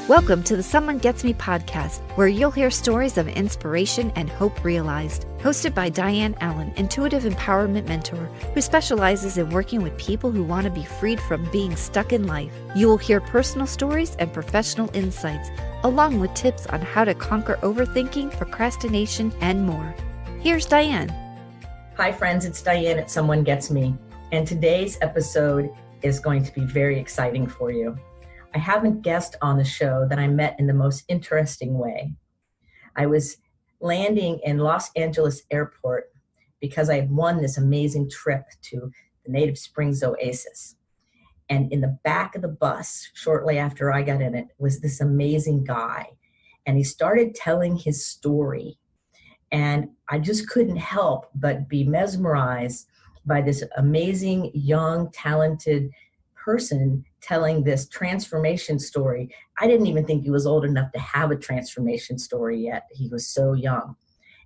Welcome to the Someone Gets Me podcast, where you'll hear stories of inspiration and hope realized. Hosted by Dianne Allen, intuitive empowerment mentor who specializes in working with people who want to be freed from being stuck in life. You will hear personal stories and professional insights, along with tips on how to conquer overthinking, procrastination, and more. Here's Dianne. Hi friends, it's Dianne at Someone Gets Me, and today's episode is going to be very exciting for you. I have a guest on the show that I met in the most interesting way. I was landing in Los Angeles airport because I had won this amazing trip to the Native Springs Oasis. And in the back of the bus, shortly after I got in it, was this amazing guy. And he started telling his story. And I just couldn't help but be mesmerized by this amazing, young, talented person telling this transformation story. I didn't even think he was old enough to have a transformation story yet. He was so young.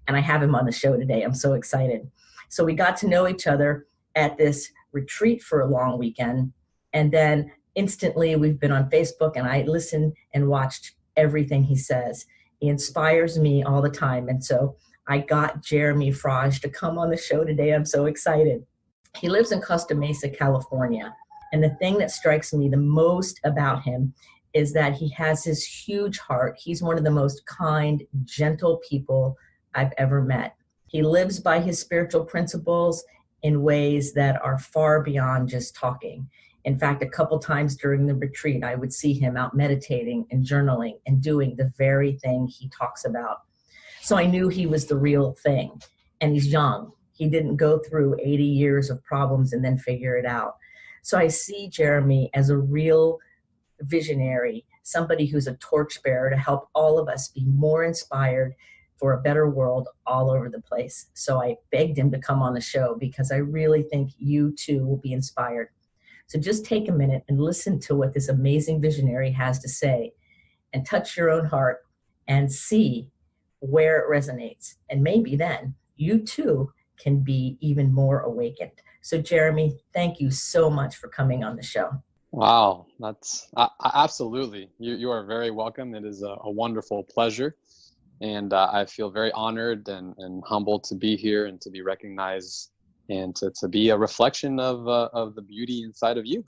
And I have him on the show today. I'm so excited. So we got to know each other at this retreat for a long weekend. And then instantly we've been on Facebook, and I listened and watched everything he says. He inspires me all the time. And so I got Jeremy Fraj to come on the show today. I'm so excited. He lives in Costa Mesa, California. And the thing that strikes me the most about him is that he has this huge heart. He's one of the most kind, gentle people I've ever met. He lives by his spiritual principles in ways that are far beyond just talking. In fact, a couple times during the retreat, I would see him out meditating and journaling and doing the very thing he talks about. So I knew he was the real thing. And he's young. He didn't go through 80 years of problems and then figure it out. So I see Jeremy as a real visionary, somebody who's a torchbearer to help all of us be more inspired for a better world all over the place. So I begged him to come on the show because I really think you too will be inspired. So just take a minute and listen to what this amazing visionary has to say and touch your own heart and see where it resonates. And maybe then you too can be even more awakened. So Jeremy, thank you so much for coming on the show. Wow, that's absolutely. You are very welcome. It is a wonderful pleasure. And I feel very honored and humbled to be here and to be recognized and to be a reflection of the beauty inside of you.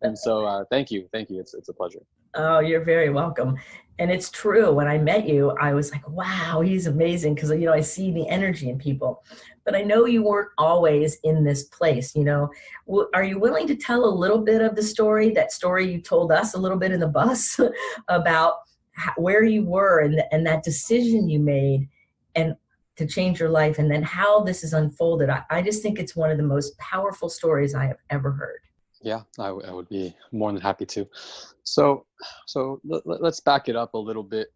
And so thank you. It's a pleasure. Oh, you're very welcome. And it's true. When I met you, I was like, wow, he's amazing. Because, I see the energy in people. But I know you weren't always in this place. Are you willing to tell a little bit of the story, that story you told us a little bit in the bus about where you were and that decision you made and to change your life, and then how this is unfolded? I just think it's one of the most powerful stories I have ever heard. Yeah, I would be more than happy to. So let's back it up a little bit.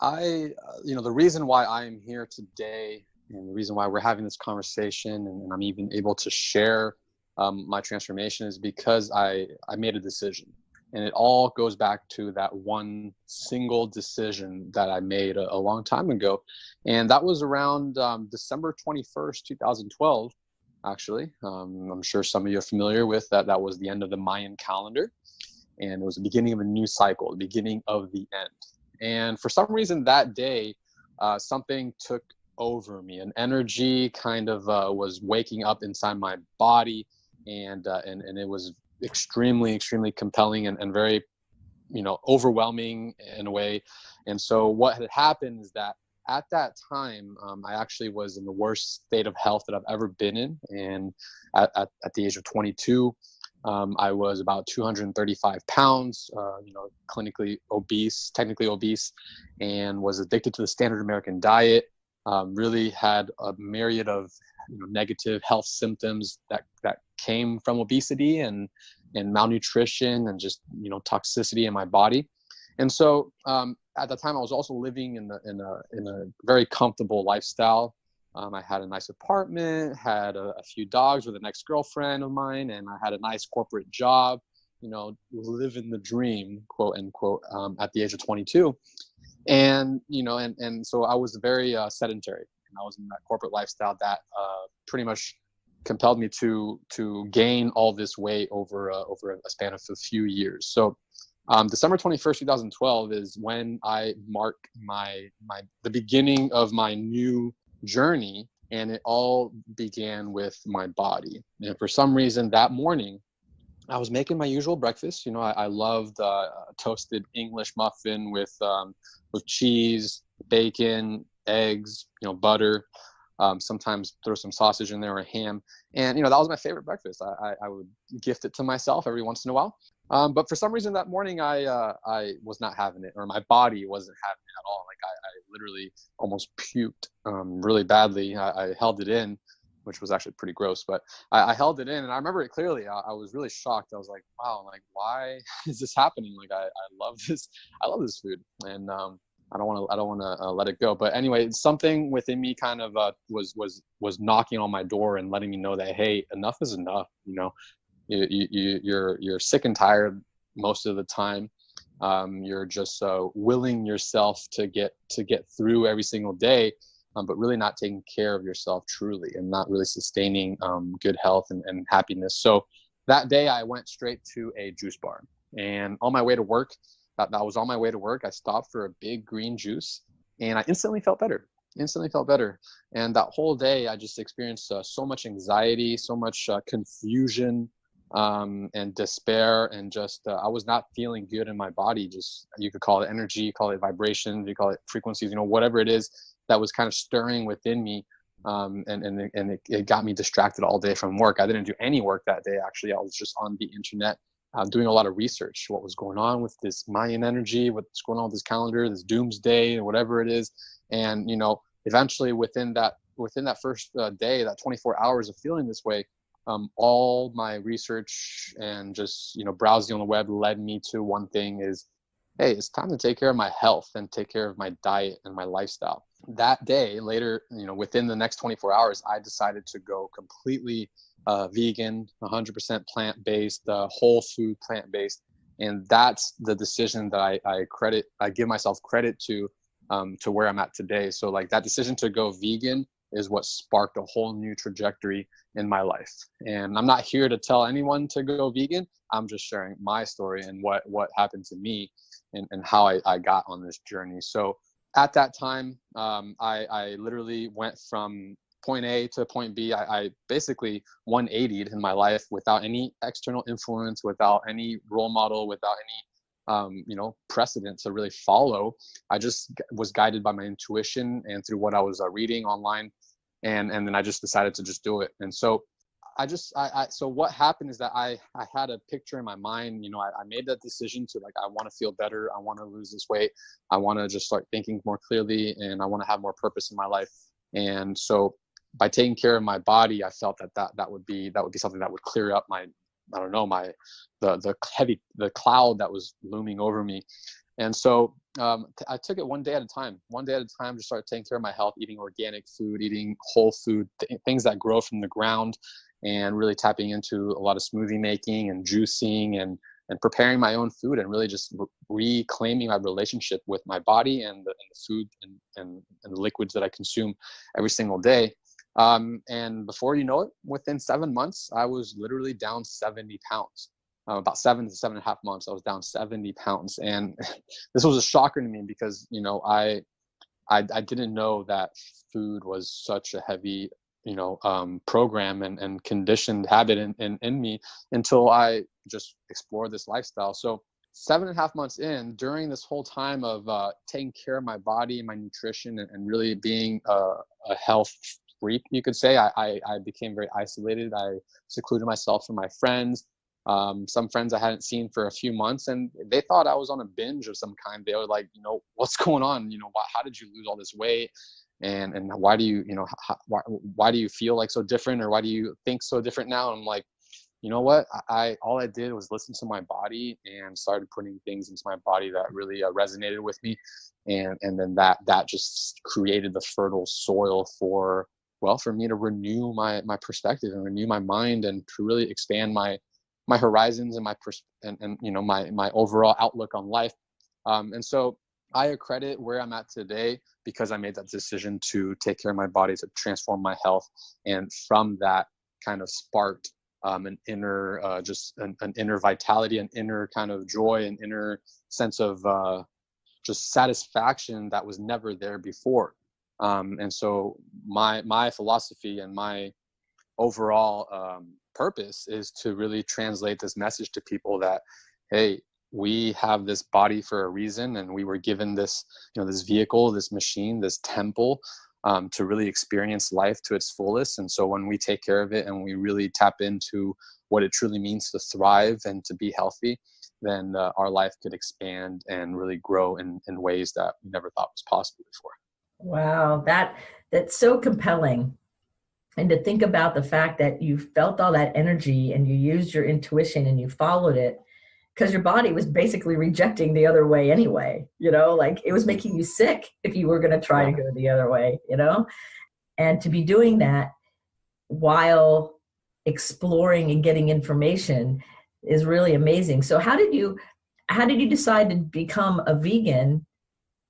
The reason why I am here today and the reason why we're having this conversation and I'm even able to share my transformation is because I made a decision. And it all goes back to that one single decision that I made a long time ago. And that was around December 21st, 2012. Actually, I'm sure some of you are familiar with that. That was the end of the Mayan calendar, and it was the beginning of a new cycle, the beginning of the end. And for some reason that day, something took over me. An energy kind of was waking up inside my body, and it was extremely, extremely compelling and very, overwhelming in a way. And so what had happened is that at that time, I actually was in the worst state of health that I've ever been in. And at the age of 22, I was about 235 pounds, technically obese, and was addicted to the standard American diet. Really had a myriad of negative health symptoms that came from obesity and malnutrition and just toxicity in my body. And so at the time, I was also living in a very comfortable lifestyle. I had a nice apartment, had a few dogs with an ex-girlfriend of mine, and I had a nice corporate job. Living the dream, quote unquote, at the age of 22. And so I was very sedentary, and I was in that corporate lifestyle that pretty much compelled me to gain all this weight over a span of a few years. So December 21st, 2012 is when I mark the beginning of my new journey. And it all began with my body. And for some reason that morning, I was making my usual breakfast. I loved toasted English muffin with cheese, bacon, eggs, butter. Sometimes throw some sausage in there or ham. And, that was my favorite breakfast. I would gift it to myself every once in a while. But for some reason that morning, I was not having it, or my body wasn't having it at all. Like I literally almost puked really badly. I held it in, which was actually pretty gross, but I held it in, and I remember it clearly. I was really shocked. I was like, wow, like, why is this happening? Like, I love this. I love this food. And I don't want to let it go. But anyway, something within me kind of was knocking on my door and letting me know that, hey, enough is enough. You're sick and tired most of the time. You're just willing yourself to get through every single day, but really not taking care of yourself truly, and not really sustaining good health and happiness. So that day I went straight to a juice bar, and on my way to work, that was on my way to work, I stopped for a big green juice, and I instantly felt better. And that whole day I just experienced so much anxiety, so much confusion, and despair, and just I was not feeling good in my body. Just, you could call it energy, you call it vibrations, you call it frequencies, whatever it is that was kind of stirring within me. And it got me distracted all day from work. I didn't do any work that day. Actually, I was just on the internet doing a lot of research, what was going on with this Mayan energy, what's going on with this calendar, this doomsday, or whatever it is. And eventually within that first day, that 24 hours of feeling this way, all my research and just browsing on the web led me to one thing: is, hey, it's time to take care of my health and take care of my diet and my lifestyle. That day, later, within the next 24 hours, I decided to go completely vegan, 100% plant-based, whole food plant-based. And that's the decision that I give myself credit to where I'm at today. So like, that decision to go vegan is what sparked a whole new trajectory in my life. And I'm not here to tell anyone to go vegan. I'm just sharing my story and what happened to me and how I got on this journey. So at that time, I literally went from point A to point B. I basically 180'd in my life without any external influence, without any role model, without any precedent to really follow. I just was guided by my intuition and through what I was reading online, and then I just decided to just do it. And so so what happened is that I had a picture in my mind. I made that decision to, like, I want to feel better, I want to lose this weight, I want to just start thinking more clearly, and I want to have more purpose in my life. And so by taking care of my body, I felt that would be something that would clear up the cloud that was looming over me. And so I took it one day at a time, to start taking care of my health, eating organic food, eating whole food, things that grow from the ground, and really tapping into a lot of smoothie making and juicing and preparing my own food, and really just reclaiming my relationship with my body and the food and the liquids that I consume every single day. And before you know it, within 7 months, I was literally down 70 pounds. About 7 to 7.5 months, I was down 70 pounds. And this was a shocker to me because, I didn't know that food was such a heavy, program and conditioned habit in me until I just explored this lifestyle. So 7.5 months in, during this whole time of taking care of my body and my nutrition and really being a health freak, you could say, I became very isolated. I secluded myself from my friends. Some friends I hadn't seen for a few months, and they thought I was on a binge of some kind. They were like, what's going on? How did you lose all this weight? And why do you, why do you feel like so different, or why do you think so different now? And I'm like, you know what? All I did was listen to my body and started putting things into my body that really resonated with me. And then that just created the fertile soil for me to renew my perspective and renew my mind, and to really expand my horizons and my overall outlook on life. And so I accredit where I'm at today because I made that decision to take care of my body, to transform my health. And from that kind of sparked an inner, just an inner vitality, an inner kind of joy, an inner sense of just satisfaction that was never there before. And so my philosophy and my overall purpose is to really translate this message to people that, hey, we have this body for a reason, and we were given this, this vehicle, this machine, this temple, to really experience life to its fullest. And so when we take care of it and we really tap into what it truly means to thrive and to be healthy, then our life could expand and really grow in ways that we never thought was possible before. Wow, that's so compelling. And to think about the fact that you felt all that energy and you used your intuition and you followed it, because your body was basically rejecting the other way anyway, like it was making you sick if you were going to try to go the other way, and to be doing that while exploring and getting information is really amazing. So how did you decide to become a vegan?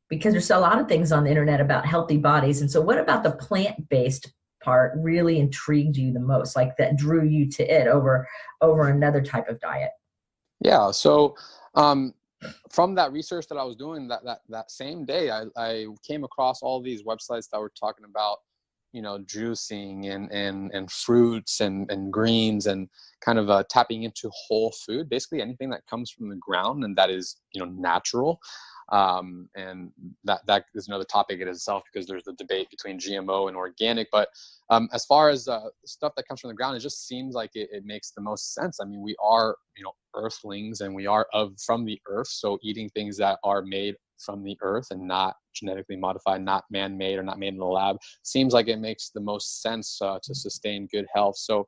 Because there's a lot of things on the internet about healthy bodies. And so what about the plant-based part really intrigued you the most, like that drew you to it over another type of diet? Yeah. So from that research that I was doing that same day, I came across all these websites that were talking about, juicing and fruits and greens and kind of tapping into whole food, basically anything that comes from the ground and that is, natural. And that is another topic in itself, because there's the debate between GMO and organic. But as far as stuff that comes from the ground, it just seems like it makes the most sense. I mean, we are, earthlings, and we are from the earth. So eating things that are made from the earth and not genetically modified, not man-made or not made in the lab, seems like it makes the most sense to sustain good health. So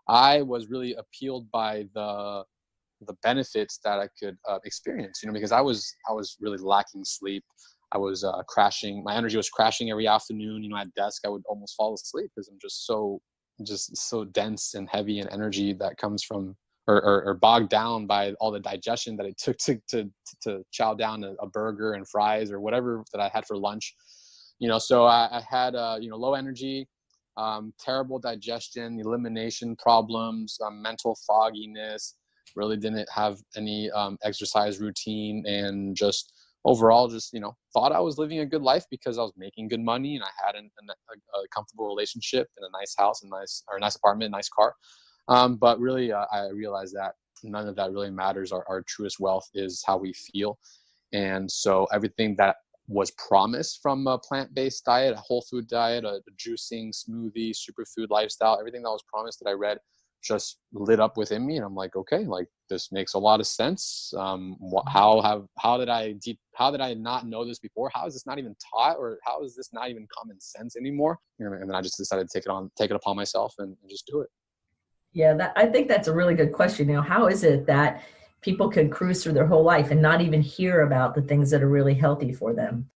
I was really appealed by the benefits that I could experience, because I was really lacking sleep. I was crashing. My energy was crashing every afternoon. At desk, I would almost fall asleep because I'm just so dense and heavy in energy that comes from or bogged down by all the digestion that it took to chow down a burger and fries or whatever that I had for lunch. So I had low energy, terrible digestion, elimination problems, mental fogginess. Really didn't have any exercise routine, and just overall thought I was living a good life because I was making good money and I had a comfortable relationship and a nice house and a nice apartment, nice car. But really, I realized that none of that really matters. Our truest wealth is how we feel. And so everything that was promised from a plant-based diet, a whole food diet, a juicing, smoothie, superfood lifestyle, everything that was promised that I read just lit up within me. And I'm like, okay, like this makes a lot of sense. How did I not know this before? How is this not even taught, or how is this not even common sense anymore? And then I just decided to take it upon myself and just do it. Yeah, I think that's a really good question. How is it that people can cruise through their whole life and not even hear about the things that are really healthy for them?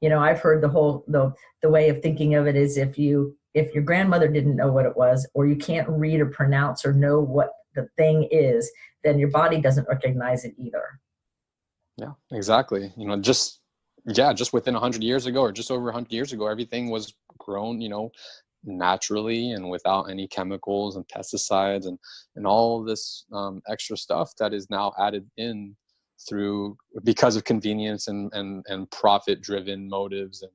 I've heard the way of thinking of it is if your grandmother didn't know what it was, or you can't read or pronounce or know what the thing is, then your body doesn't recognize it either. Yeah, exactly. Just within 100 years ago, or just over 100 years ago, everything was grown, naturally and without any chemicals and pesticides and all this extra stuff that is now added in because of convenience and profit driven motives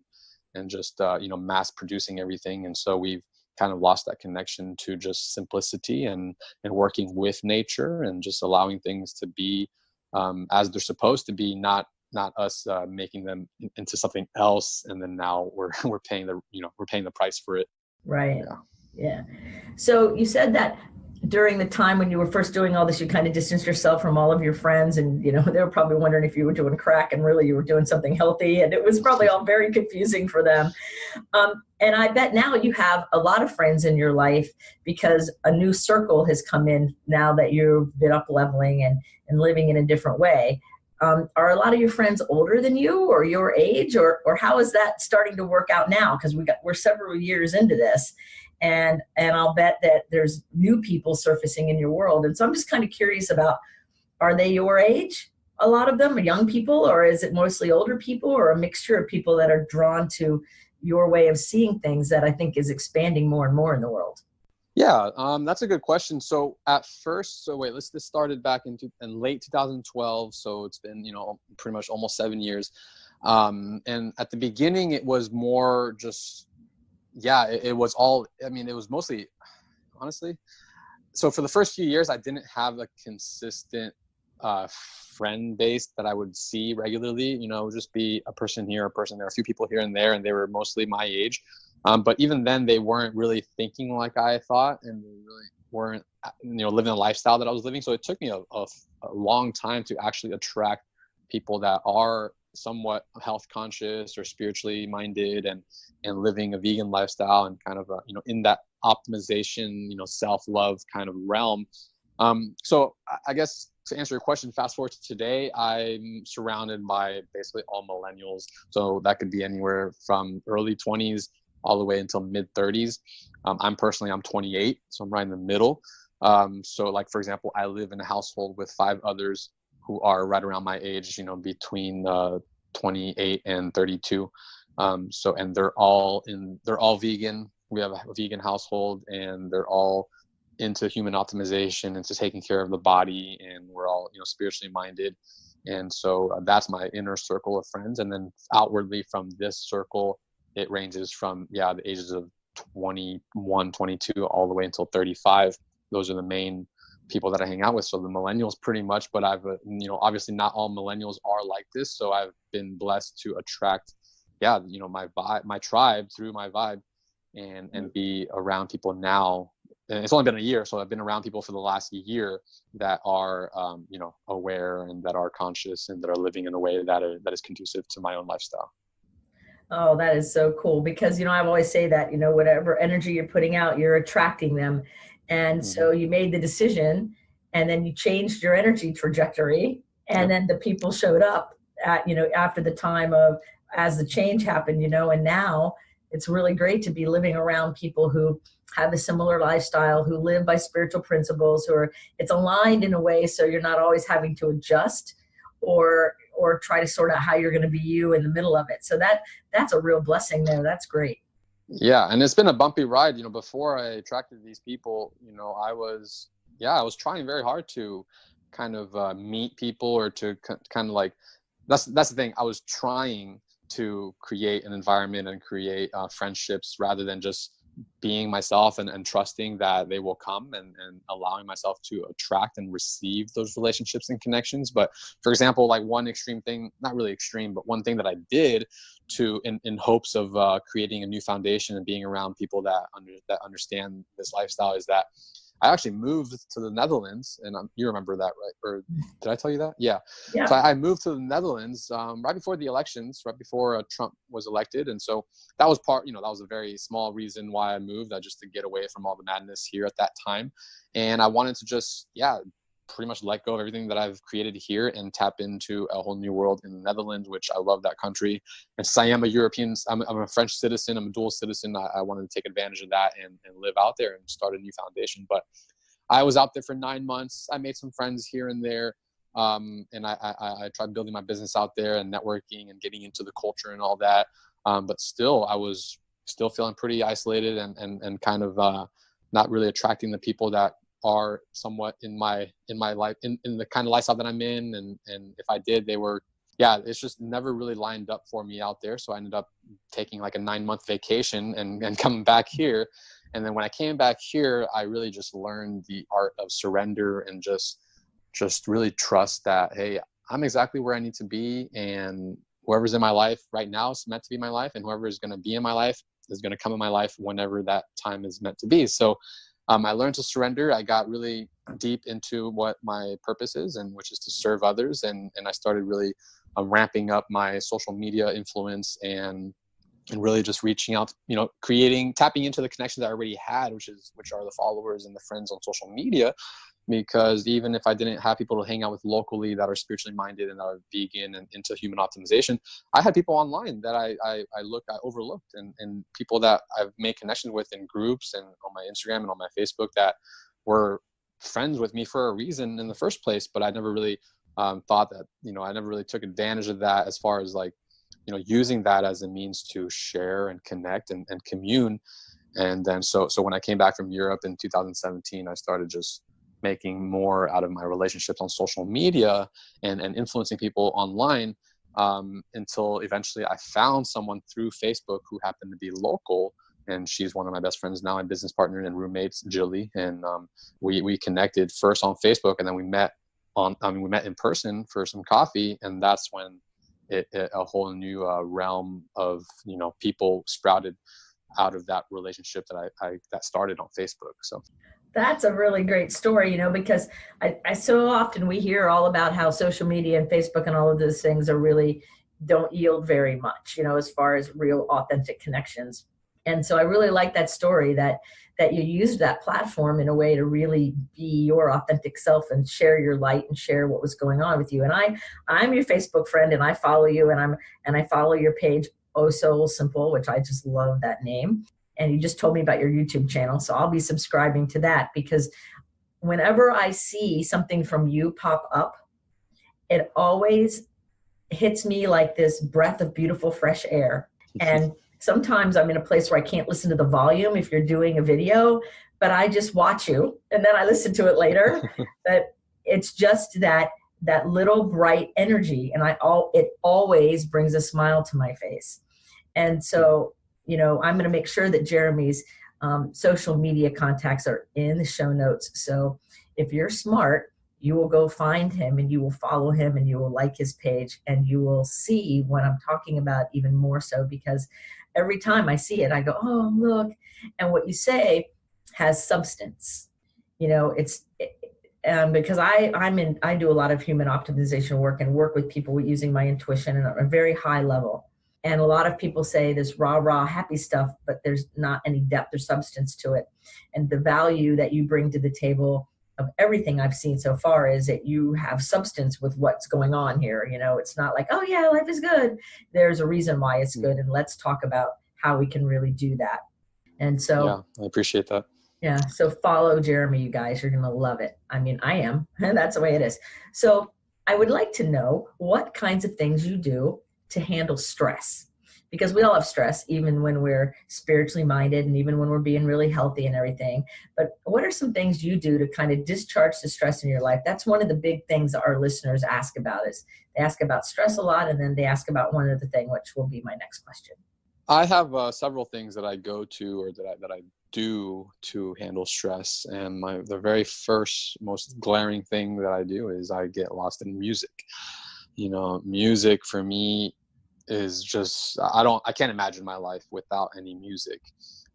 and just mass producing everything. And so we've kind of lost that connection to just simplicity and working with nature and just allowing things to be as they're supposed to be, not us making them into something else. And then now we're paying the price for it. Right. Yeah. So you said that during the time when you were first doing all this, you kind of distanced yourself from all of your friends, and they were probably wondering if you were doing crack and really you were doing something healthy, and it was probably all very confusing for them. And I bet now you have a lot of friends in your life because a new circle has come in now that you've been up leveling and living in a different way. Are a lot of your friends older than you or your age, or how is that starting to work out now? Because we're several years into this, and I'll bet that there's new people surfacing in your world. And so I'm just kind of curious about, are they your age? A lot of them are young people, or is it mostly older people, or a mixture of people that are drawn to your way of seeing things that I think is expanding more and more in the world? Yeah, that's a good question. So at first, this started back in late 2012. So it's been, pretty much almost 7 years. And at the beginning, it was more just, it was all, it was mostly, honestly. So for the first few years, I didn't have a consistent friend base that I would see regularly, just be a person here, a person there, a few people here and there, and they were mostly my age. But even then, they weren't really thinking like I thought, and they really weren't, living the lifestyle that I was living. So it took me a long time to actually attract people that are somewhat health conscious or spiritually minded and living a vegan lifestyle and kind of, in that optimization, self-love kind of realm. So I guess to answer your question, fast forward to today, I'm surrounded by basically all millennials. So that could be anywhere from early 20s all the way until mid 30s. I'm 28, so I'm right in the middle. So like, for example, I live in a household with 5 others who are right around my age, between 28 and 32. And they're all vegan. We have a vegan household, and they're all into human optimization, into taking care of the body, and we're all, spiritually minded. And so that's my inner circle of friends. And then outwardly from this circle, it ranges from, the ages of 21, 22, all the way until 35. Those are the main people that I hang out with. So the millennials pretty much, but I've, obviously not all millennials are like this. So I've been blessed to attract, my tribe through my vibe and be around people now. And it's only been a year. So I've been around people for the last year that are, aware and that are conscious and that are living in a way that is conducive to my own lifestyle. Oh, that is so cool because, I always say that, whatever energy you're putting out, you're attracting them. And so you made the decision and then you changed your energy trajectory. And then the people showed up at, after the time of, as the change happened, and now it's really great to be living around people who have a similar lifestyle, who live by spiritual principles, it's aligned in a way so you're not always having to adjust or try to sort out how you're going to be you in the middle of it. So that's a real blessing there. That's great. Yeah. And it's been a bumpy ride, before I attracted these people, I was trying very hard to kind of meet people or to kind of like, that's the thing. I was trying to create an environment and create friendships rather than just being myself and trusting that they will come and allowing myself to attract and receive those relationships and connections. But for example, like one extreme thing, not really extreme, but one thing that I did in hopes of creating a new foundation and being around people that understand this lifestyle is that I actually moved to the Netherlands, and you remember that, right? Or did I tell you that? Yeah. So I moved to the Netherlands right before the elections, right before Trump was elected. And so that was that was a very small reason why I moved, just to get away from all the madness here at that time. And I wanted to just, pretty much let go of everything that I've created here and tap into a whole new world in the Netherlands, which I love that country. And since I am a European, I'm a French citizen, I'm a dual citizen. I wanted to take advantage of that and live out there and start a new foundation. But I was out there for 9 months. I made some friends here and there. And I tried building my business out there and networking and getting into the culture and all that. But still, I was still feeling pretty isolated and kind of not really attracting the people that are somewhat in my life, in the kind of lifestyle that I'm in. And if I did, they were, it's just never really lined up for me out there. So I ended up taking like a 9-month vacation and coming back here. And then when I came back here, I really just learned the art of surrender and just really trust that, hey, I'm exactly where I need to be. And whoever's in my life right now is meant to be my life. And whoever is going to be in my life is going to come in my life whenever that time is meant to be. So I learned to surrender. I got really deep into what my purpose is, and which is to serve others. And I started really ramping up my social media influence and really just reaching out, tapping into the connections I already had, which are the followers and the friends on social media. Because even if I didn't have people to hang out with locally that are spiritually minded and that are vegan and into human optimization, I had people online that I overlooked and people that I've made connections with in groups and on my Instagram and on my Facebook that were friends with me for a reason in the first place. But I never really thought that, I never really took advantage of that as far as like, using that as a means to share and connect and commune. And then so when I came back from Europe in 2017, I started just making more out of my relationships on social media and influencing people online, until eventually I found someone through Facebook who happened to be local. And she's one of my best friends now, my business partner and roommates, Jilly. And we connected first on Facebook, and then we met in person for some coffee. And that's when a whole new realm of, people sprouted out of that relationship that started on Facebook. So that's a really great story, because I so often we hear all about how social media and Facebook and all of those things are really don't yield very much, as far as real authentic connections. And so I really like that story that you used that platform in a way to really be your authentic self and share your light and share what was going on with you. And I'm your Facebook friend, and I follow you, and I follow your page, Oh So Simple, which I just love that name. And you just told me about your YouTube channel, so I'll be subscribing to that, because whenever I see something from you pop up, it always hits me like this breath of beautiful fresh air. And sometimes I'm in a place where I can't listen to the volume if you're doing a video, but I just watch you and then I listen to it later. But it's just that little bright energy, and it always brings a smile to my face. And so, I'm going to make sure that Jeremy's social media contacts are in the show notes. So if you're smart, you will go find him and you will follow him and you will like his page, and you will see what I'm talking about even more so, because every time I see it, I go, oh, look. And what you say has substance. Because I do a lot of human optimization work and work with people using my intuition at a very high level. And a lot of people say this rah, happy stuff, but there's not any depth or substance to it. And the value that you bring to the table of everything I've seen so far is that you have substance with what's going on here. It's not like, oh yeah, life is good. There's a reason why it's good. And let's talk about how we can really do that. And so, yeah, I appreciate that. Yeah. So follow Jeremy, you guys. You're going to love it. I mean, I am. And that's the way it is. So I would like to know what kinds of things you do to handle stress, because we all have stress, even when we're spiritually minded and even when we're being really healthy and everything. But what are some things you do to kind of discharge the stress in your life? That's one of the big things that our listeners ask about. Is they ask about stress a lot, and then they ask about one other thing, which will be my next question. I have several things that I go to or that I do to handle stress. And the very first, most glaring thing that I do is I get lost in music. Music for me is just, I can't imagine my life without any music.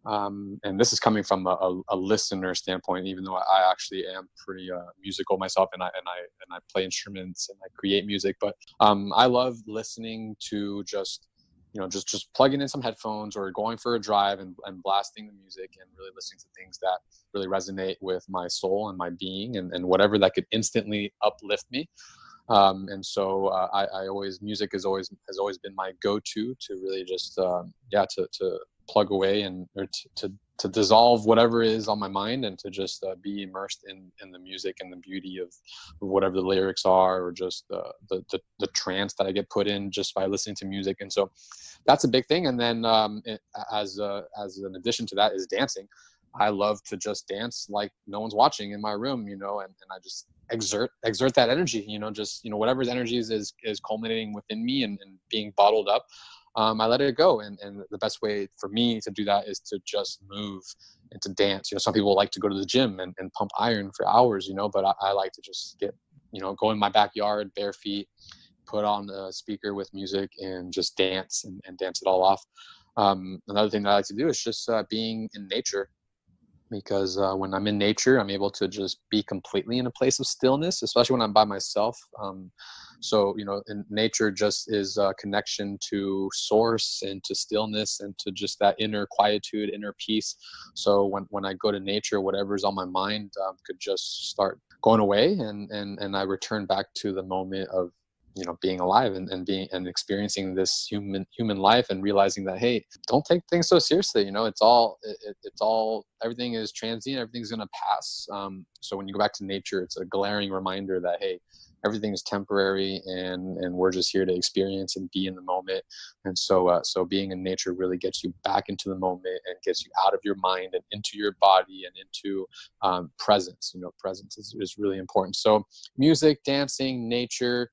And this is coming from a listener standpoint, even though I actually am pretty musical myself, and I play instruments and I create music. But I love listening to just plugging in some headphones or going for a drive and blasting the music and really listening to things that really resonate with my soul and my being and whatever that could instantly uplift me. And so music has always been my go-to to really just to plug away or to dissolve whatever is on my mind, and to just be immersed in the music and the beauty of whatever the lyrics are, or just the trance that I get put in just by listening to music. And so that's a big thing. And then as an addition to that is dancing. I love to just dance like no one's watching in my room, and I just exert that energy, whatever energy is culminating within me and being bottled up. I let it go. And the best way for me to do that is to just move and to dance. Some people like to go to the gym and pump iron for hours, but I like to just get, go in my backyard, bare feet, put on a speaker with music and just dance and dance it all off. Another thing that I like to do is just being in nature. Because when I'm in nature, I'm able to just be completely in a place of stillness, especially when I'm by myself. So, in nature just is a connection to source and to stillness and to just that inner quietude, inner peace. So when I go to nature, whatever's on my mind could just start going away, and I return back to the moment of being alive and being and experiencing this human life, and realizing that, hey, don't take things so seriously. It's all everything is transient. Everything's going to pass. So when you go back to nature, it's a glaring reminder that, hey, everything is temporary, and we're just here to experience and be in the moment. And so being in nature really gets you back into the moment and gets you out of your mind and into your body and into presence. Presence is really important. So music, dancing, nature,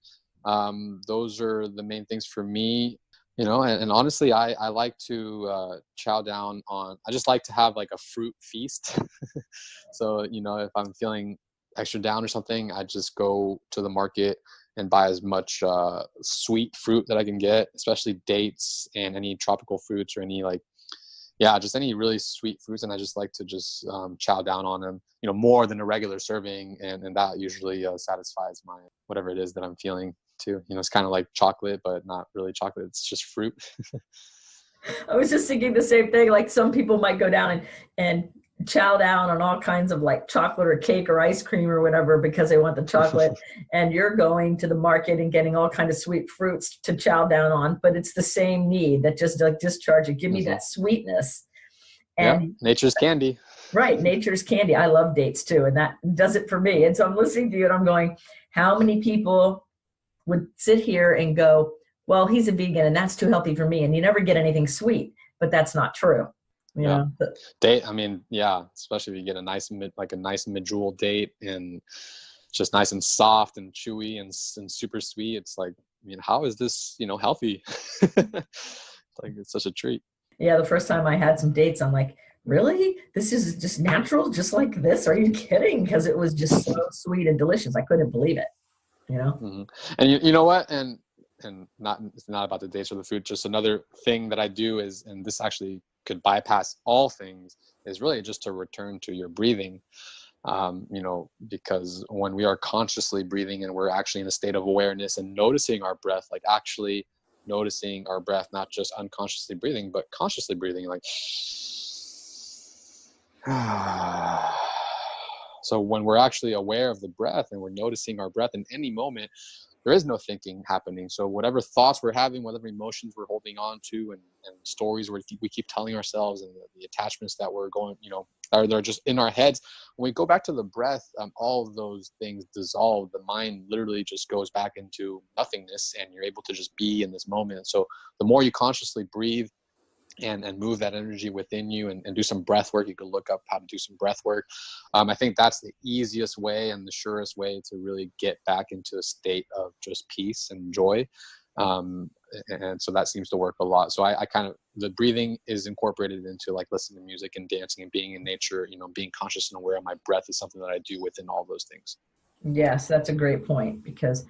those are the main things for me. And honestly, I like to chow down on, I just like to have like a fruit feast. So, if I'm feeling extra down or something, I just go to the market and buy as much sweet fruit that I can get, especially dates and any tropical fruits or any just any really sweet fruits. And I just like to just chow down on them, more than a regular serving. And that usually satisfies my, whatever it is that I'm feeling too. It's kind of like chocolate, but not really chocolate. It's just fruit. I was just thinking the same thing. Like some people might go down and chow down on all kinds of like chocolate or cake or ice cream or whatever because they want the chocolate. And you're going to the market and getting all kinds of sweet fruits to chow down on, but it's the same need that just like discharge it. Give me that sweetness. And nature's candy. Right. Nature's candy. I love dates too. And that does it for me. And so I'm listening to you and I'm going, how many people would sit here and go, well, he's a vegan and that's too healthy for me. And you never get anything sweet, but that's not true. Date. I mean, especially if you get a nice medjool date and just nice and soft and chewy and super sweet. It's like, how is this, healthy? Like, it's such a treat. Yeah. The first time I had some dates, I'm like, really? This is just natural, just like this? Are you kidding? Because it was just so sweet and delicious. I couldn't believe it. And you know what? And it's not about the dates or the food. Just another thing that I do is, and this actually could bypass all things, is really just to return to your breathing. Because when we are consciously breathing and we're actually in a state of awareness and noticing our breath, like actually noticing our breath, not just unconsciously breathing, but consciously breathing, like, so when we're actually aware of the breath and we're noticing our breath in any moment, there is no thinking happening. So whatever thoughts we're having, whatever emotions we're holding on to, and stories we keep telling ourselves, and the attachments that we're going, they're just in our heads. When we go back to the breath, all of those things dissolve. The mind literally just goes back into nothingness, and you're able to just be in this moment. So the more you consciously breathe and move that energy within you and do some breath work. You can look up how to do some breath work. I think that's the easiest way and the surest way to really get back into a state of just peace and joy. And so that seems to work a lot. So I kind of, the breathing is incorporated into like listening to music and dancing and being in nature, being conscious and aware of my breath is something that I do within all those things. Yes, that's a great point, because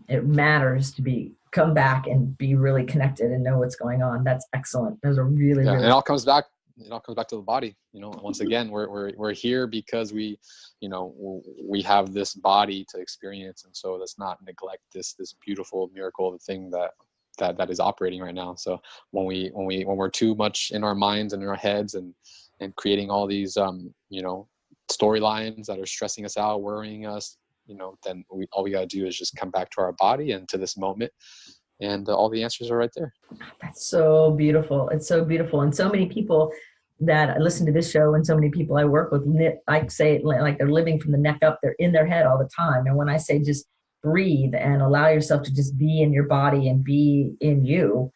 it matters to come back and be really connected and know what's going on. That's excellent. Those are really, really. And it all comes back to the body. Once again, we're here because we have this body to experience. And so let's not neglect this beautiful miracle, the thing that is operating right now. So when we're too much in our minds and in our heads and creating all these, storylines that are stressing us out, worrying us, then all we got to do is just come back to our body and to this moment, and all the answers are right there. That's so beautiful. It's so beautiful. And so many people that listen to this show and so many people I work with, I say it like they're living from the neck up. They're in their head all the time. And when I say just breathe and allow yourself to just be in your body and be in you,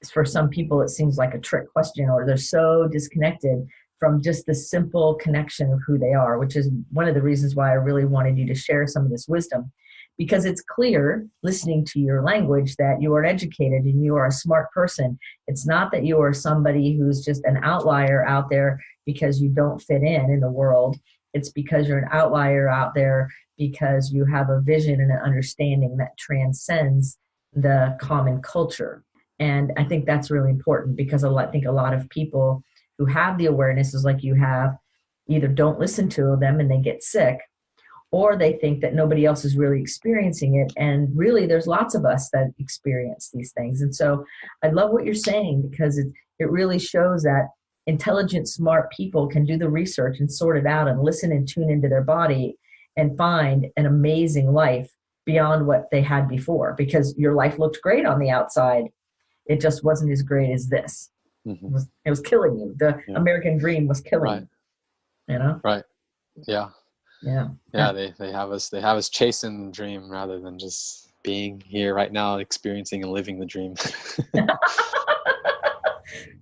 for some people it seems like a trick question, or they're so disconnected from just the simple connection of who they are, which is one of the reasons why I really wanted you to share some of this wisdom, because it's clear listening to your language that you are educated and you are a smart person. It's not that you are somebody who's just an outlier out there because you don't fit in the world. It's because you're an outlier out there because you have a vision and an understanding that transcends the common culture. And I think that's really important, because I think a lot of people who have the awarenesses like you have either don't listen to them and they get sick, or they think that nobody else is really experiencing it. And really, there's lots of us that experience these things. And so I love what you're saying, because it really shows that intelligent, smart people can do the research and sort it out and listen and tune into their body and find an amazing life beyond what they had before, because your life looked great on the outside. It just wasn't as great as this. Mm-hmm. It was killing you. The American dream was killing you. Right. Yeah. Yeah, they have us chasing the dream rather than just being here right now, experiencing and living the dream.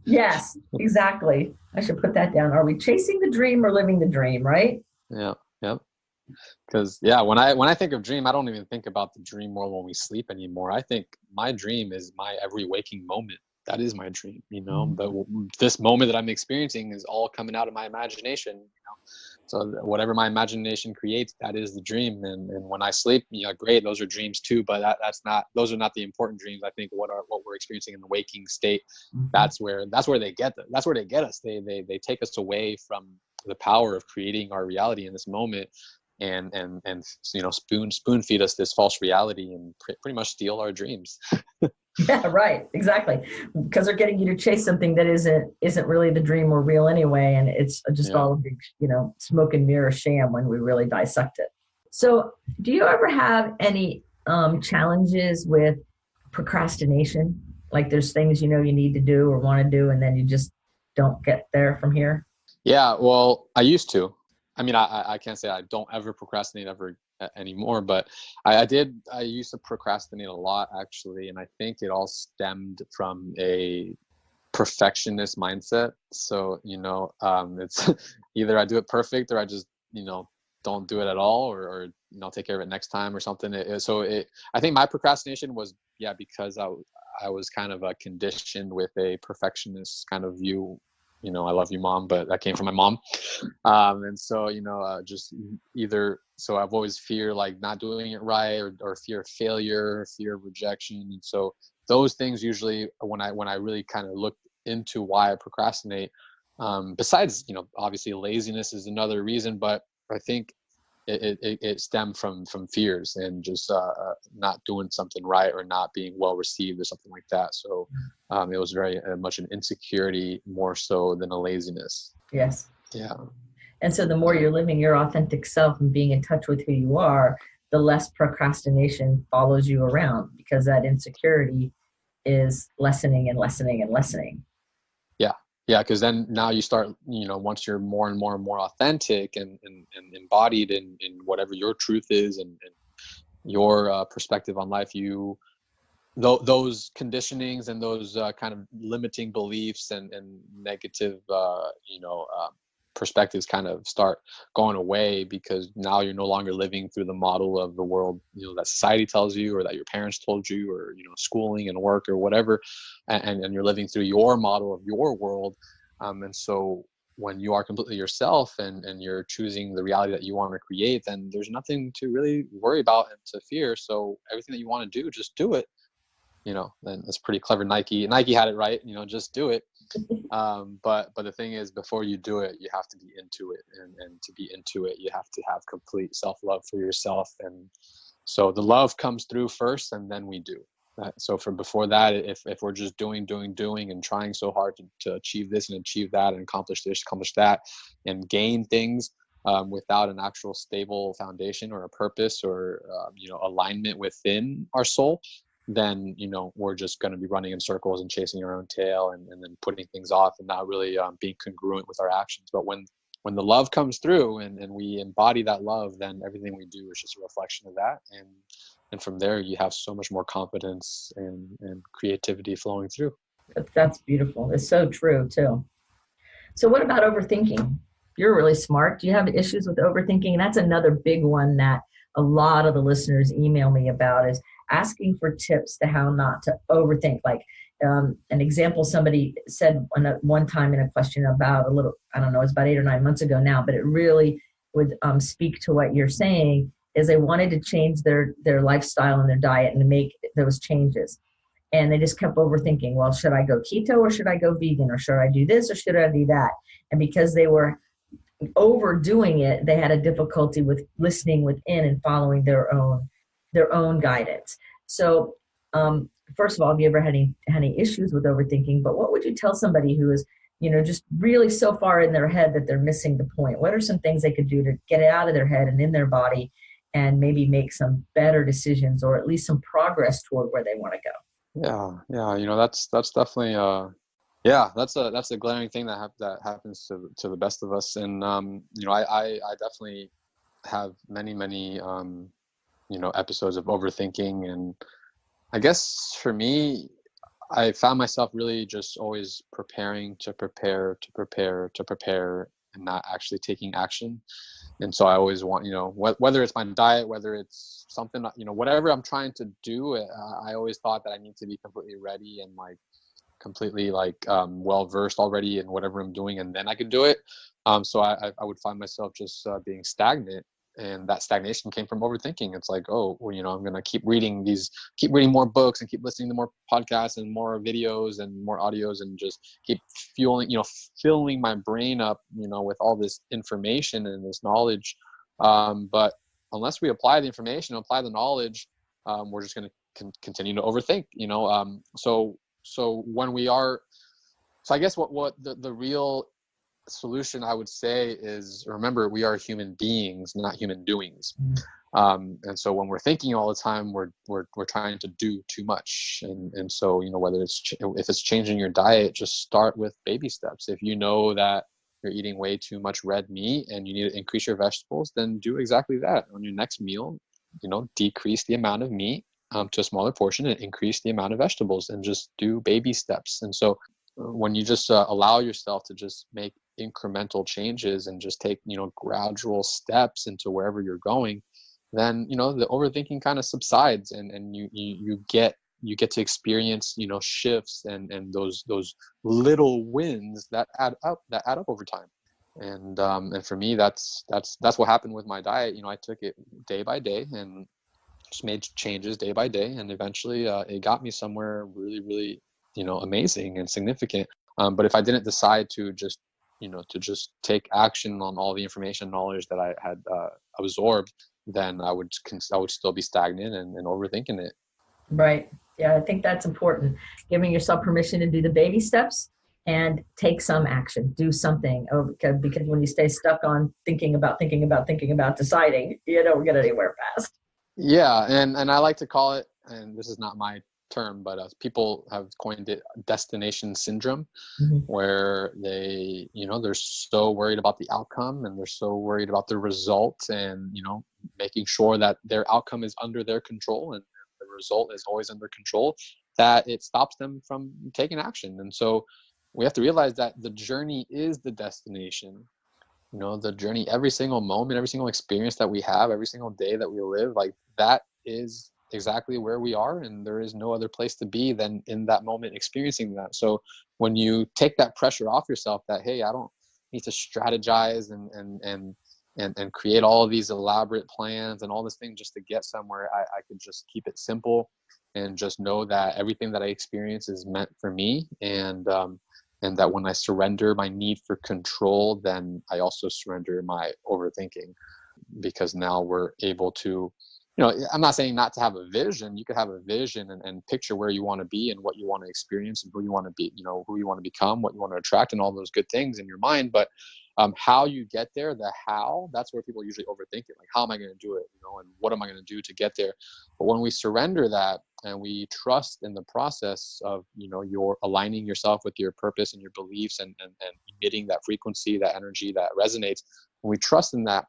Yes, exactly. I should put that down. Are we chasing the dream or living the dream, right? Yeah. Yep. Because when I think of dream, I don't even think about the dream world when we sleep anymore. I think my dream is my every waking moment. That is my dream, But this moment that I'm experiencing is all coming out of my imagination. So whatever my imagination creates, that is the dream. And when I sleep, great, those are dreams too. But those are not the important dreams. I think what we're experiencing in the waking state, that's where they get us. They take us away from the power of creating our reality in this moment, and spoon feed us this false reality and pretty much steal our dreams. Yeah, right. Exactly. Because they're getting you to chase something that isn't really the dream or real anyway. And it's just all a big, smoke and mirror sham when we really dissect it. So do you ever have any challenges with procrastination? Like there's things you need to do or want to do, and then you just don't get there from here? Yeah, well, I used to. I mean, I can't say I don't ever procrastinate ever anymore, but I used to procrastinate a lot, actually. And I think it all stemmed from a perfectionist mindset. So, it's either I do it perfect or I just, don't do it at all, or take care of it next time or something. I think my procrastination was, because I was kind of conditioned with a perfectionist kind of view. I love you, Mom, but that came from my mom. And so, just either, so I've always fear like not doing it right, or fear of failure, fear of rejection. And so those things usually, when I really kind of looked into why I procrastinate, besides, obviously laziness is another reason, but I think it stemmed from fears and just not doing something right or not being well received or something like that. So it was very much an insecurity more so than a laziness. Yes. Yeah. And so the more you're living your authentic self and being in touch with who you are, the less procrastination follows you around, because that insecurity is lessening and lessening and lessening. Yeah, because then now you start, once you're more and more and more authentic and embodied in whatever your truth is and your perspective on life, those conditionings and those kind of limiting beliefs and negative, perspectives kind of start going away, because now you're no longer living through the model of the world, that society tells you, or that your parents told you, or, schooling and work or whatever. And you're living through your model of your world. And so when you are completely yourself and you're choosing the reality that you want to create, then there's nothing to really worry about and to fear. So everything that you want to do, just do it. Then it's pretty clever. Nike had it right, just do it. But the thing is, before you do it, you have to be into it. And to be into it, you have to have complete self-love for yourself. And so the love comes through first, and then we do. So before that, if we're just doing and trying so hard to achieve this and achieve that and accomplish this, accomplish that, and gain things without an actual stable foundation or a purpose or, alignment within our soul, then, we're just going to be running in circles and chasing our own tail and then putting things off and not really being congruent with our actions. But when the love comes through and we embody that love, then everything we do is just a reflection of that. And from there, you have so much more confidence and creativity flowing through. That's beautiful. It's so true too. So what about overthinking? You're really smart. Do you have issues with overthinking? And that's another big one that a lot of the listeners email me about, is asking for tips to how not to overthink. Like an example, somebody said one time in a question about I don't know, it's about 8 or 9 months ago now, but it really would speak to what you're saying, is they wanted to change their lifestyle and their diet and to make those changes. And they just kept overthinking, well, should I go keto or should I go vegan, or should I do this or should I do that? And because they were overdoing it, they had a difficulty with listening within and following their own guidance. So first of all, have you ever had any issues with overthinking? But what would you tell somebody who is, just really so far in their head that they're missing the point? What are some things they could do to get it out of their head and in their body and maybe make some better decisions, or at least some progress toward where they want to go? Yeah. That's definitely that's a glaring thing that happens to the best of us. And I definitely have many episodes of overthinking. And I guess for me, I found myself really just always preparing to prepare, and not actually taking action. And so I always want, whether it's my diet, whether it's something, whatever I'm trying to do, I always thought that I need to be completely ready and like completely well versed already in whatever I'm doing, and then I could do it. So I would find myself just being stagnant, and that stagnation came from overthinking. It's like, oh, well, I'm gonna keep reading more books and keep listening to more podcasts and more videos and more audios, and just keep filling my brain up, with all this information and this knowledge. But unless we apply the information, apply the knowledge, we're just gonna continue to overthink. So when we are, so I guess what the real solution I would say is, remember, we are human beings, not human doings. And so when we're thinking all the time, we're trying to do too much. And so, whether if it's changing your diet, just start with baby steps. If you know that you're eating way too much red meat and you need to increase your vegetables, then do exactly that. On your next meal, decrease the amount of meat to a smaller portion and increase the amount of vegetables, and just do baby steps. And so when you just allow yourself to just make incremental changes and just take, gradual steps into wherever you're going, then, the overthinking kind of subsides, and you get to experience, shifts and those little wins that add up over time. And for me, that's what happened with my diet. I took it day by day and just made changes day by day, and eventually it got me somewhere really, really, amazing and significant. But if I didn't decide to just take action on all the information, knowledge that I had absorbed, then I would still be stagnant and overthinking it. Right. Yeah, I think that's important. Giving yourself permission to do the baby steps and take some action, do something. Because when you stay stuck on thinking about deciding, you don't get anywhere fast. Yeah, and I like to call it, and this is not my term, but people have coined it, destination syndrome, where they, they're so worried about the outcome, and they're so worried about the result, and, making sure that their outcome is under their control and the result is always under control, that it stops them from taking action. And so we have to realize that the journey is the destination. The journey, every single moment, every single experience that we have, every single day that we live, like that is exactly where we are, and there is no other place to be than in that moment experiencing that. So when you take that pressure off yourself, that, hey, I don't need to strategize and create all of these elaborate plans and all this thing just to get somewhere, I could just keep it simple and just know that everything that I experience is meant for me, and that when I surrender my need for control, then I also surrender my overthinking, because now we're able to, I'm not saying not to have a vision. You could have a vision and picture where you want to be and what you want to experience and who you want to be, who you want to become, what you want to attract, and all those good things in your mind. But how you get there, the how, that's where people usually overthink it. Like, how am I going to do it? And what am I going to do to get there? But when we surrender that and we trust in the process of, you're aligning yourself with your purpose and your beliefs and emitting that frequency, that energy that resonates, when we trust in that,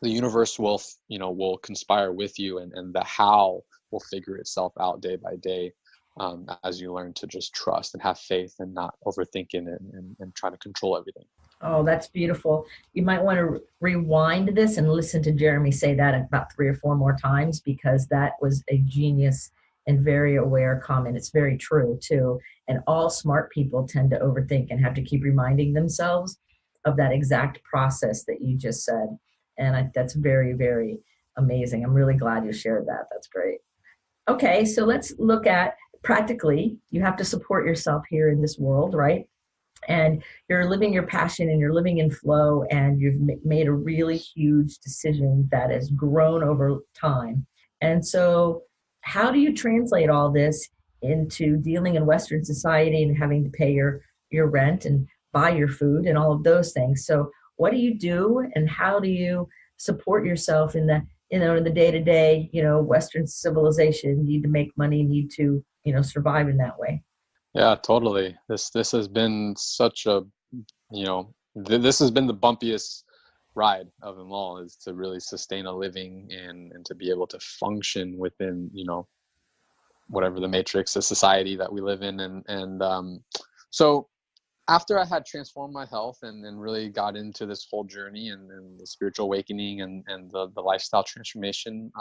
the universe will conspire with you, and the how will figure itself out day by day, as you learn to just trust and have faith and not overthink it and try to control everything. Oh, that's beautiful. You might want to rewind this and listen to Jeremy say that about 3 or 4 more times, because that was a genius and very aware comment. It's very true too. And all smart people tend to overthink and have to keep reminding themselves of that exact process that you just said. And that's very, very amazing. I'm really glad you shared that. That's great. Okay, so let's look at practically, you have to support yourself here in this world, right? And you're living your passion and you're living in flow, and you've made a really huge decision that has grown over time. And so how do you translate all this into dealing in Western society and having to pay your rent and buy your food and all of those things? So what do you do, and how do you support yourself in the day-to-day, Western civilization, need to make money, need to, survive in that way? Yeah, totally. This has been such a, this has been the bumpiest ride of them all is to really sustain a living and to be able to function within, whatever the matrix of society that we live in. So after I had transformed my health and really got into this whole journey and the spiritual awakening and the lifestyle transformation,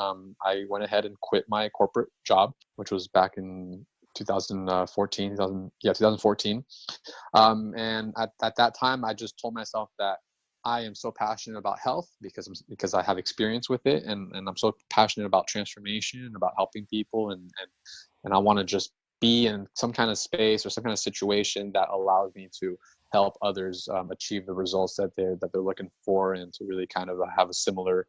I went ahead and quit my corporate job, which was back in 2014. And at that time, I just told myself that I am so passionate about health because I have experience with it, and I'm so passionate about transformation, about helping people, and I want to just be in some kind of space or some kind of situation that allows me to help others achieve the results that they're looking for, and to really kind of have a similar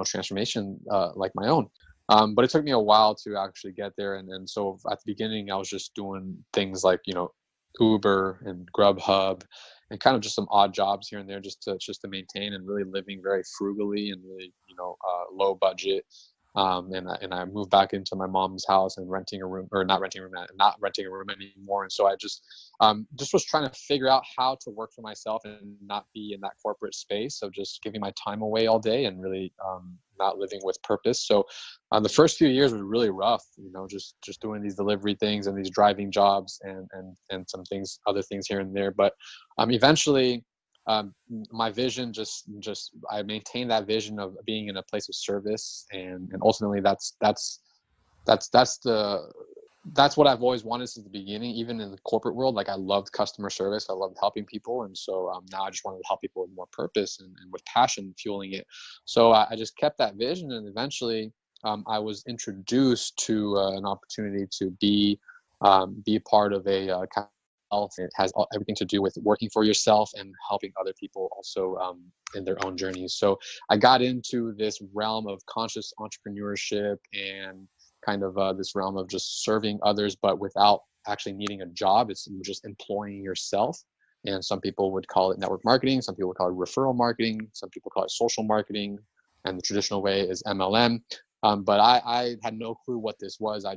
transformation like my own. But it took me a while to actually get there, and so at the beginning I was just doing things like Uber and Grubhub and kind of just some odd jobs here and there just to maintain, and really living very frugally and really low budget. And I moved back into my mom's house and not renting a room anymore. And so I just was trying to figure out how to work for myself and not be in that corporate space of just giving my time away all day and really not living with purpose. So the first few years were really rough, just doing these delivery things and these driving jobs and some things, other things here and there. But eventually, my vision I maintained that vision of being in a place of service, and ultimately that's what I've always wanted since the beginning. Even in the corporate world, like I loved customer service, I loved helping people, and so now I just wanted to help people with more purpose and with passion fueling it. So I just kept that vision, and eventually I was introduced to an opportunity to be part of a health. It has everything to do with working for yourself and helping other people also in their own journeys. So I got into this realm of conscious entrepreneurship and kind of this realm of just serving others, but without actually needing a job. It's just employing yourself. And some people would call it network marketing. Some people would call it referral marketing. Some people call it social marketing. And the traditional way is MLM. But I had no clue what this was. I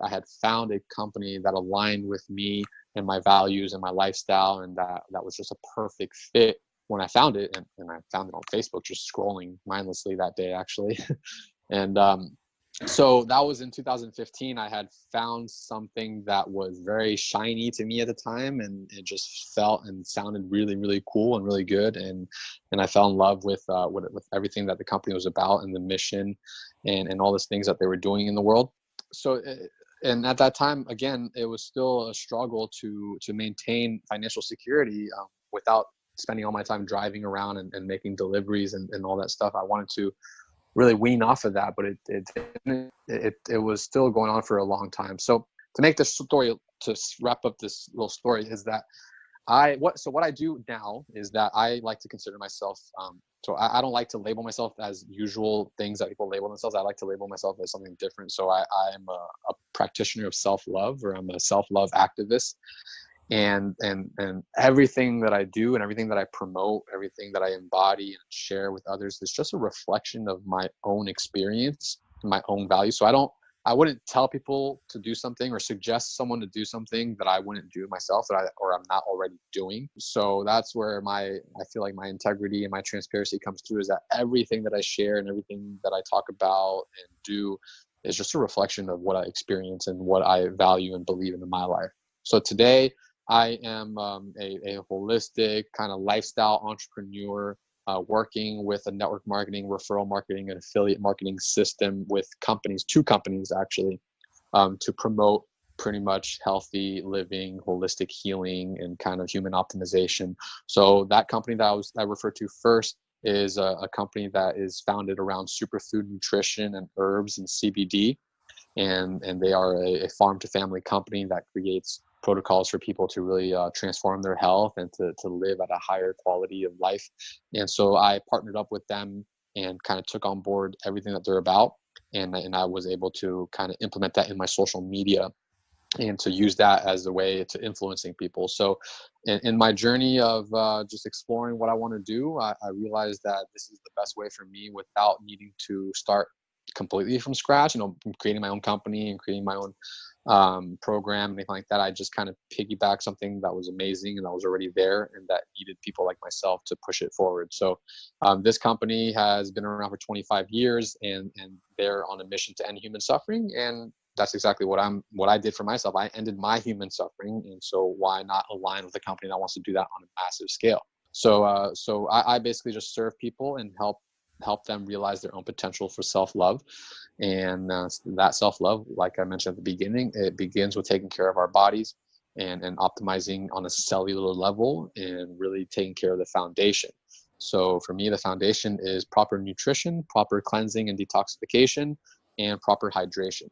had found a company that aligned with me and my values and my lifestyle, and that was just a perfect fit when I found it. And I found it on Facebook, just scrolling mindlessly that day, actually. And so that was in 2015. I had found something that was very shiny to me at the time, and it just felt and sounded really, really cool and really good. And I fell in love with everything that the company was about, and the mission, and all those things that they were doing in the world. So, and at that time, again, it was still a struggle to maintain financial security without spending all my time driving around and making deliveries and all that stuff. I wanted to really wean off of that, but it was still going on for a long time. So to make this story, to wrap up this little story, is that what I do now is that I like to consider myself, so I don't like to label myself as usual things that people label themselves. I like to label myself as something different. So I am a practitioner of self-love, or I'm a self-love activist. And everything that I do and everything that I promote, everything that I embody and share with others is just a reflection of my own experience, my own value. So I wouldn't tell people to do something or suggest someone to do something that I wouldn't do myself, or I'm not already doing. So that's where I feel like my integrity and my transparency comes through, is that everything that I share and everything that I talk about and do is just a reflection of what I experience and what I value and believe in my life. So today, I am a holistic kind of lifestyle entrepreneur, working with a network marketing, referral marketing, and affiliate marketing system with two companies actually, to promote pretty much healthy living, holistic healing, and kind of human optimization. So that company that I referred to first is a company that is founded around superfood nutrition and herbs and CBD. And they are a farm to family company that creates protocols for people to really transform their health and to live at a higher quality of life. And so I partnered up with them and kind of took on board everything that they're about. And I was able to kind of implement that in my social media and to use that as a way to influencing people. So in my journey of just exploring what I want to do, I realized that this is the best way for me without needing to start completely from scratch, creating my own company and creating my own program and anything like that. I just kind of piggyback something that was amazing and that was already there and that needed people like myself to push it forward. So this company has been around for 25 years and they're on a mission to end human suffering. And that's exactly what I did for myself. I ended my human suffering. And so why not align with a company that wants to do that on a massive scale? So I basically just serve people and help them realize their own potential for self-love. And that self-love, like I mentioned at the beginning, it begins with taking care of our bodies and optimizing on a cellular level and really taking care of the foundation. So for me, the foundation is proper nutrition, proper cleansing and detoxification, and proper hydration.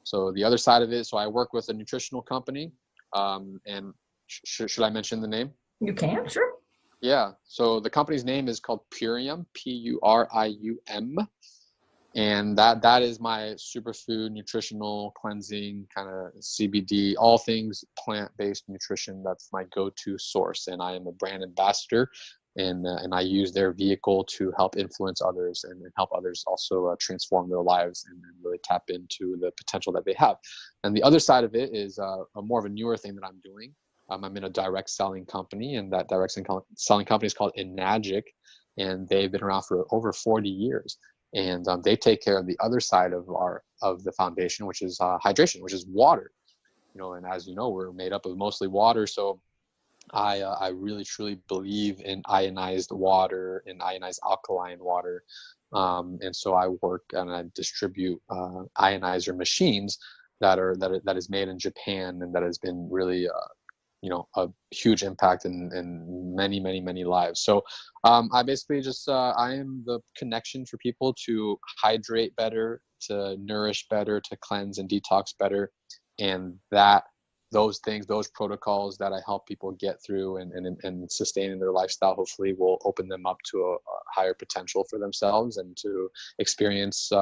So the other side of it, so I work with a nutritional company, and should I mention the name? You can, sure. Yeah. So the company's name is called Purium, Purium. And that is my superfood, nutritional, cleansing, kind of CBD, all things plant-based nutrition. That's my go-to source. And I am a brand ambassador, and I use their vehicle to help influence others and help others also transform their lives and really tap into the potential that they have. And the other side of it is a more of a newer thing that I'm doing. I'm in a direct selling company, and that direct selling company is called Enagic, and they've been around for over 40 years. And they take care of the other side of the foundation, which is hydration, which is water. And as you know, we're made up of mostly water. So I really truly believe in ionized water and ionized alkaline water. And so I work and I distribute ionizer machines that is made in Japan, and that has been really a huge impact in many, many, many lives. So I basically just, I am the connection for people to hydrate better, to nourish better, to cleanse and detox better. And those things, those protocols that I help people get through and sustain in their lifestyle, hopefully will open them up to a higher potential for themselves and to experience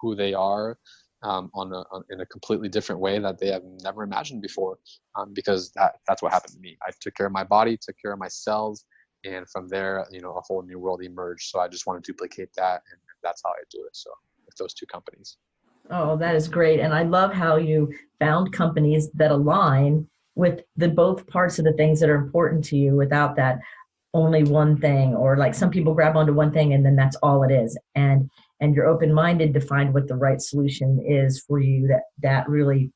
who they are in a completely different way that they have never imagined before, because that's what happened to me. I took care of my body, took care of my cells, and from there, a whole new world emerged. So I just want to duplicate that, and that's how I do it. So with those two companies. Oh, that is great. And I love how you found companies that align with the both parts of the things that are important to you without that only one thing, or like some people grab onto one thing and then that's all it is. And you're open-minded to find what the right solution is for you that really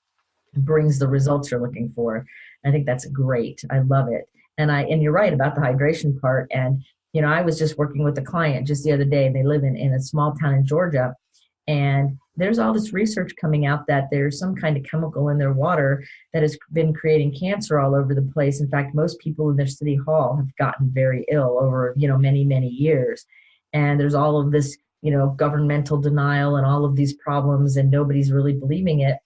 brings the results you're looking for. I think that's great. I love it. And you're right about the hydration part. And, I was just working with a client just the other day. They live in a small town in Georgia. And there's all this research coming out that there's some kind of chemical in their water that has been creating cancer all over the place. In fact, most people in their city hall have gotten very ill over, many, many years. And there's all of this, governmental denial and all of these problems, and nobody's really believing it.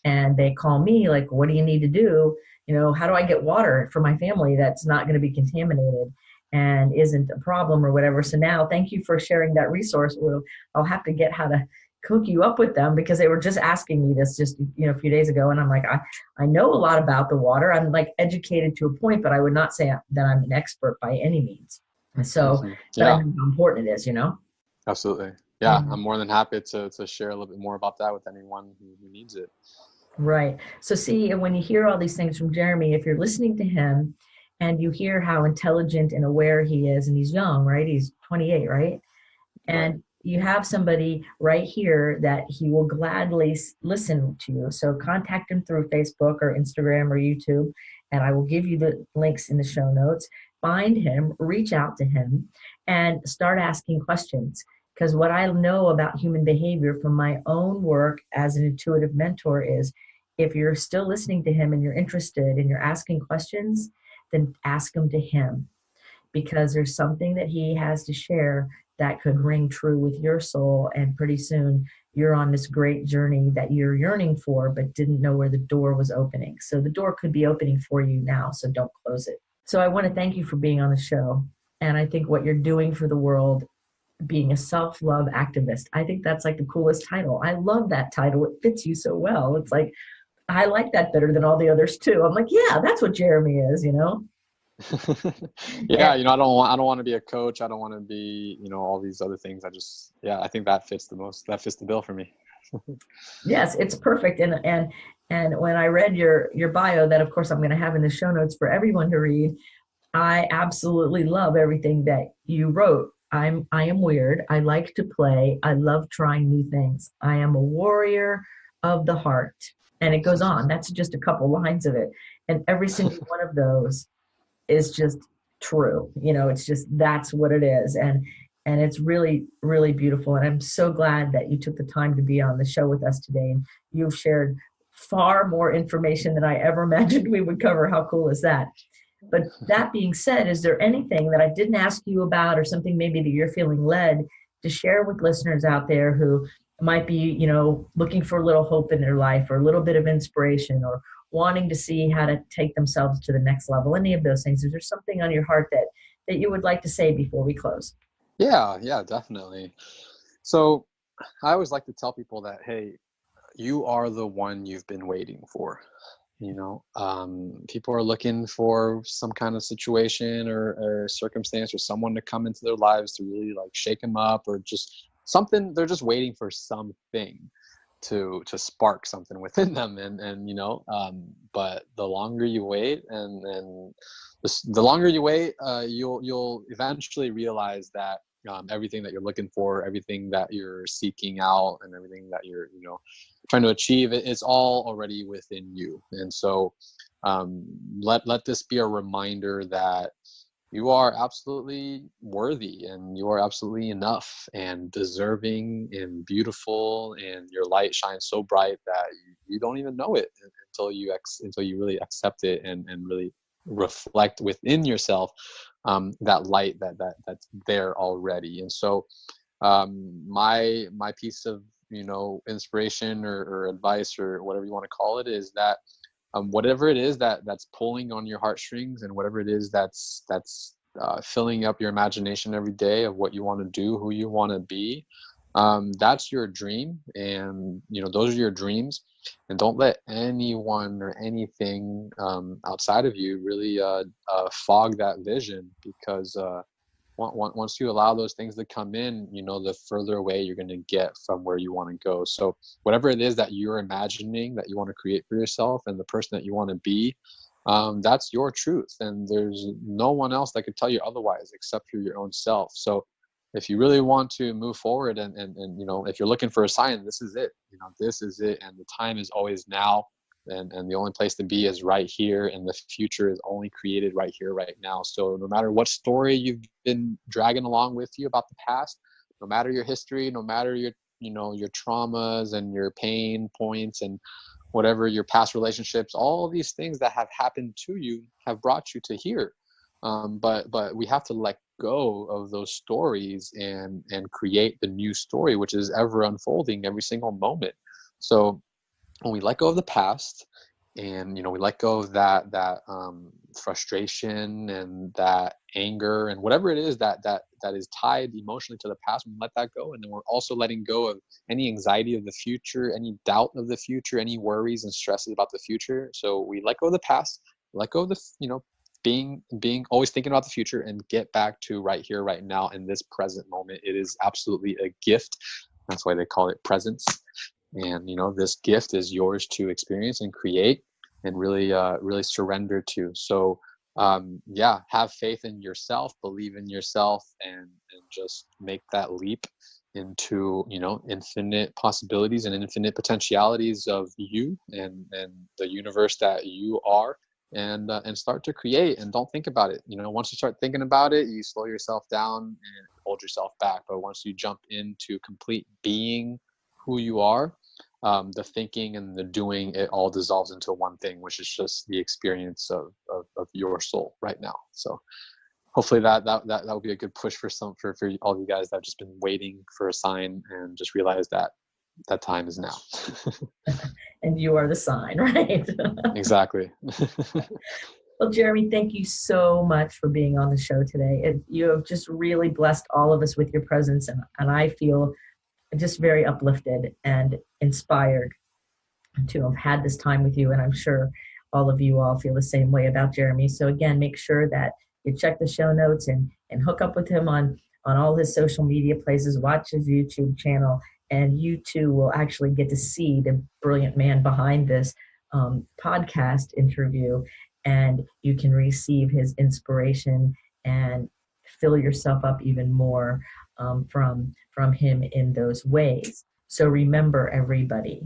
And they call me like, what do you need to do? How do I get water for my family that's not going to be contaminated and isn't a problem or whatever? So now, thank you for sharing that resource. I'll have to get how to hook you up with them, because they were just asking me this just a few days ago, and I'm like, I know a lot about the water. I'm like educated to a point, but I would not say that I'm an expert by any means. So but I know how important it is, Absolutely. Yeah, I'm more than happy to share a little bit more about that with anyone who needs it. Right. So see, when you hear all these things from Jeremy, if you're listening to him and you hear how intelligent and aware he is, and he's young, right? He's 28, right? And you have somebody right here that he will gladly listen to you. So contact him through Facebook or Instagram or YouTube, and I will give you the links in the show notes. Find him, reach out to him, and start asking questions. Because what I know about human behavior from my own work as an intuitive mentor is, if you're still listening to him and you're interested and you're asking questions, then ask them to him, because there's something that he has to share that could ring true with your soul. And pretty soon you're on this great journey that you're yearning for, but didn't know where the door was opening. So the door could be opening for you now, so don't close it. So I want to thank you for being on the show. And I think what you're doing for the world, being a self-love activist, I think that's like the coolest title. I love that title. It fits you so well. It's like, I like that better than all the others too. I'm like, yeah, that's what Jeremy is, Yeah, I don't want to be a coach. I don't want to be, all these other things. I think that fits the bill for me. Yes, it's perfect. And when I read your bio, that of course I'm going to have in the show notes for everyone to read, I absolutely love everything that you wrote. I am weird. I like to play. I love trying new things. I am a warrior of the heart. And it goes on. That's just a couple lines of it. And every single one of those is just true. It's just, that's what it is. And it's really, really beautiful. And I'm so glad that you took the time to be on the show with us today. And you've shared far more information than I ever imagined we would cover. How cool is that? But that being said, is there anything that I didn't ask you about, or something maybe that you're feeling led to share with listeners out there who might be, looking for a little hope in their life, or a little bit of inspiration, or wanting to see how to take themselves to the next level? Any of those things? Is there something on your heart that you would like to say before we close? Yeah, definitely. So I always like to tell people that, hey, you are the one you've been waiting for. People are looking for some kind of situation or circumstance or someone to come into their lives to really like shake them up, or just something. They're just waiting for something to spark something within them. But the longer you wait, and the longer you wait, you'll eventually realize that everything that you're looking for, everything that you're seeking out, and everything that you're trying to achieve, it's all already within you. And so let this be a reminder that you are absolutely worthy, and you are absolutely enough and deserving and beautiful, and your light shines so bright that you don't even know it until you really accept it and really reflect within yourself that light that's there already. And so my piece of inspiration or advice, or whatever you want to call it, is that whatever it is that's pulling on your heartstrings, and whatever it is that's filling up your imagination every day of what you want to do, who you want to be, that's your dream. And those are your dreams, and don't let anyone or anything outside of you really fog that vision, because once you allow those things to come in, the further away you're going to get from where you want to go. So whatever it is that you're imagining that you want to create for yourself, and the person that you want to be, that's your truth. And there's no one else that could tell you otherwise except for your own self. So if you really want to move forward, and if you're looking for a sign, this is it. This is it. And the time is always now. And the only place to be is right here, and the future is only created right here, right now. So no matter what story you've been dragging along with you about the past, no matter your history, no matter your traumas and your pain points, and whatever your past relationships, all of these things that have happened to you have brought you to here. But we have to let go of those stories and create the new story, which is ever unfolding every single moment. So when we let go of the past, and we let go of that frustration and that anger and whatever it is that is tied emotionally to the past, we let that go. And then we're also letting go of any anxiety of the future, any doubt of the future, any worries and stresses about the future. So we let go of the past, let go of the being always thinking about the future, and get back to right here, right now, in this present moment. It is absolutely a gift. That's why they call it presence. And this gift is yours to experience and create, and really surrender to. So have faith in yourself, believe in yourself, and just make that leap into infinite possibilities and infinite potentialities of you and the universe that you are, and start to create. And don't think about it. Once you start thinking about it, you slow yourself down and hold yourself back. But once you jump into complete being who you are, the thinking and the doing, it all dissolves into one thing, which is just the experience of your soul right now. So hopefully that will be a good push for all of you guys that have just been waiting for a sign, and just realize that time is now. And you are the sign, right? Exactly. Well, Jeremy, thank you so much for being on the show today. You have just really blessed all of us with your presence, and I feel just very uplifted and inspired to have had this time with you. And I'm sure all of you all feel the same way about Jeremy. So again, make sure that you check the show notes and hook up with him on all his social media places, watch his YouTube channel, and you too will actually get to see the brilliant man behind this podcast interview, and you can receive his inspiration and fill yourself up even more from him in those ways. So remember, everybody,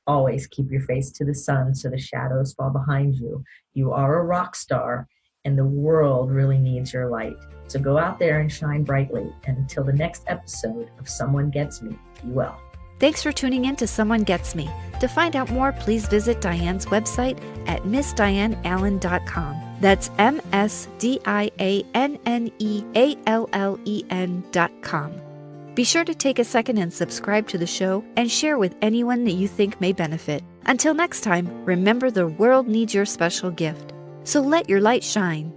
always keep your face to the sun so the shadows fall behind you. You are a rock star, and the world really needs your light. So go out there and shine brightly. And until the next episode of Someone Gets Me, be well. Thanks for tuning in to Someone Gets Me. To find out more, please visit Dianne's website at MissDianneAllen.com. That's MissDianneAllen.com. Be sure to take a second and subscribe to the show and share with anyone that you think may benefit. Until next time, remember the world needs your special gift. So let your light shine.